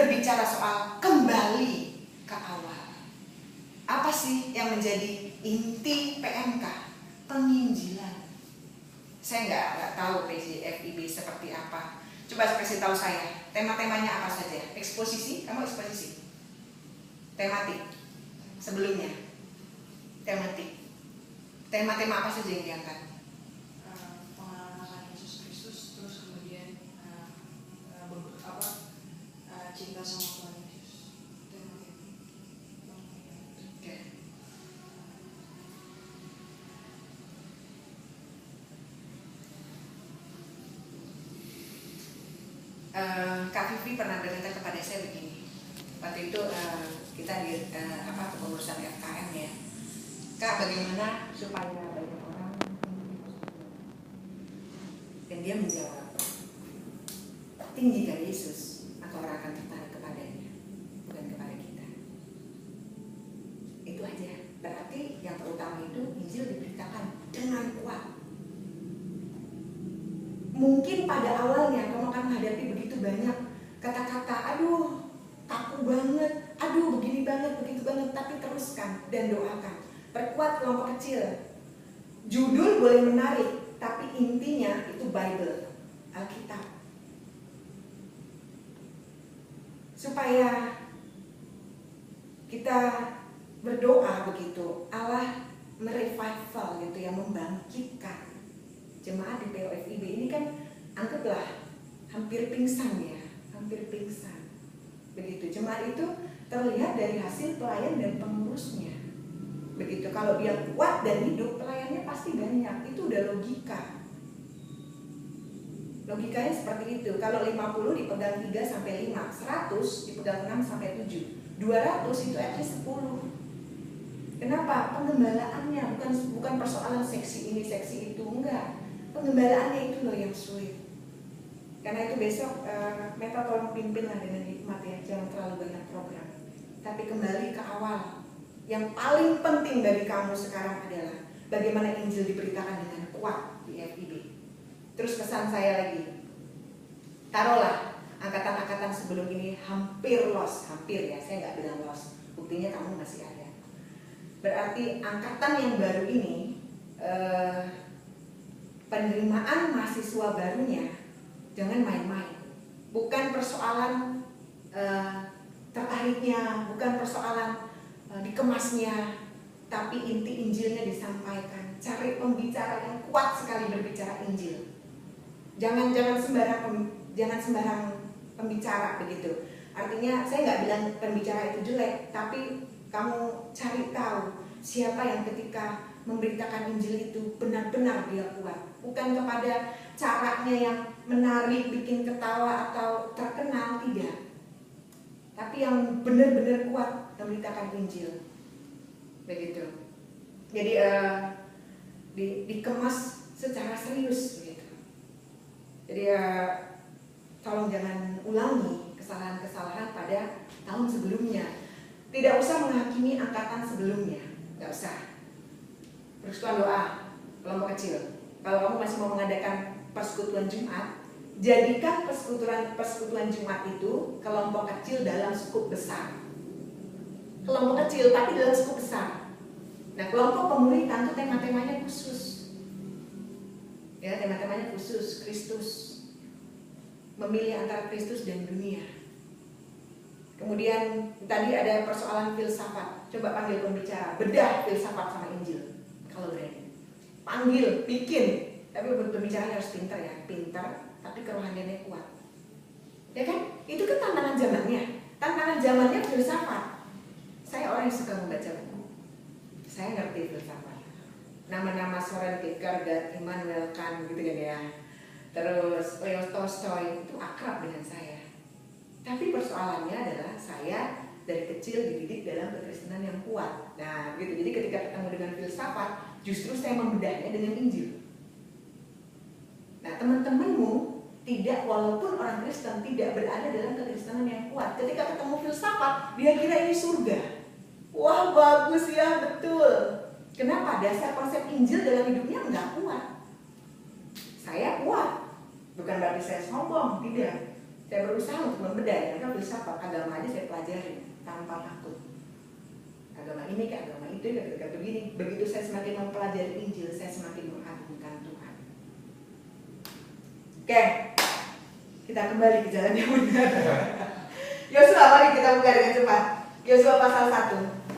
berbicara soal kembali ke awal. Apa sih yang menjadi inti PMK? Penginjilan. Saya nggak tahu PJFIB seperti apa. Coba kasih tahu saya, tema-temanya apa saja? Eksposisi, kamu eksposisi? Tematik? Sebelumnya? Tematik. Tema-tema apa saja yang diangkat? Pengalaman Yesus Kristus, terus kemudian cinta sama Tuhan Yesus. Oke. Kak Vivi pernah berkata kepada saya begini. Waktu itu kita di kepengurusan FKM ya. Kak, bagaimana supaya banyak orang, dan dia menjawab, tinggi dari Yesus maka orang akan tertarik kepadanya, bukan kepada kita. Itu aja. Berarti yang terutama itu Injil diberitakan dengan kuat. Mungkin pada awalnya kamu akan menghadapi begitu banyak kata-kata, aduh kaku banget, aduh begini banget, begitu banget, tapi teruskan dan doakan. Perkuat kelompok kecil. Judul boleh menarik, tapi intinya itu Bible, Alkitab. Supaya kita berdoa begitu, Allah merevival gitu ya, membangkitkan jemaat di POFIB ini kan anggaplah hampir pingsan ya, hampir pingsan. Begitu, jemaat itu terlihat dari hasil pelayan dan pengurusnya. Begitu, kalau dia kuat dan hidup, pelayannya pasti banyak. Itu udah logika. Logikanya seperti itu. Kalau 50 dipegang 3 sampai 5, 100 dipegang 6 sampai 7, 200 itu at least 10. Kenapa? Penggembalaannya bukan persoalan seksi ini, seksi itu, enggak. Penggembalaannya itu loh yang sulit. Karena itu besok Meta tolong pimpinlah dengan hikmat ya, jangan terlalu banyak program. Tapi kembali ke awal. Yang paling penting bagi kamu sekarang adalah bagaimana Injil diberitakan dengan kuat di FIB. Terus pesan saya lagi, taruhlah angkatan-angkatan sebelum ini hampir lost, hampir ya, saya nggak bilang lost, buktinya kamu masih ada. Berarti angkatan yang baru ini penerimaan mahasiswa barunya jangan main-main. Bukan persoalan tertariknya, bukan persoalan dikemasnya, tapi inti Injilnya disampaikan. Cari pembicara yang kuat sekali berbicara Injil. Jangan sembarang pembicara begitu. Artinya saya nggak bilang pembicara itu jelek, tapi kamu cari tahu siapa yang ketika memberitakan Injil itu benar-benar dia kuat. Bukan kepada caranya yang menarik, bikin ketawa atau terkenal, tidak. Tapi yang benar-benar kuat memberitakan Injil. Begitu. Jadi dikemas secara serius begitu. Jadi tolong jangan ulangi kesalahan-kesalahan pada tahun sebelumnya. Tidak usah menghakimi angkatan sebelumnya, nggak usah. Persekutuan doa, kelompok kecil. Kalau kamu masih mau mengadakan persekutuan Jumat, jadikan persekutuan Jumat itu kelompok kecil dalam skup besar. Kelompok kecil tapi dalam skup besar. Nah, kelompok pemuritan itu tema-temanya khusus. Ya, tema-temanya khusus, Kristus. Memilih antara Kristus dan dunia. Kemudian tadi ada persoalan filsafat. Coba panggil pembicara, bedah filsafat sama Injil. Kalau berani. Panggil, bikin. Tapi pembicaranya harus pintar ya, pintar, tapi kerohaniannya kuat. Ya kan? Itu kan tantangan zamannya. Tantangan zamannya filsafat. Saya orang yang suka membaca buku. Saya ngerti filsafat. Nama-nama Soren Kierkegaard, Immanuel Kant gitu kan ya. Terus Leo Tolstoy itu akrab dengan saya. Tapi persoalannya adalah saya dari kecil dididik dalam kekristenan yang kuat. Nah, gitu. Jadi ketika ketemu dengan filsafat, justru saya membedahnya dengan Injil. Nah, teman-temanmu tidak, walaupun orang Kristen tidak berada dalam kekristenan yang kuat, ketika ketemu filsafat, dia kira ini surga. Wah, bagus ya, betul. Kenapa? Dasar konsep Injil dalam hidupnya enggak kuat. Saya kuat. Bukan berarti saya sombong, tidak. Saya berusaha untuk membedah ya, karena filsafat agama aja saya pelajari tanpa takut. Agama ini ke agama itu ketika begini. Begitu saya semakin mempelajari Injil, saya semakin mengagungkan Tuhan. Oke, kita kembali ke jalan yang benar. Yosua, mari kita buka dengan cepat. Yosua pasal 1.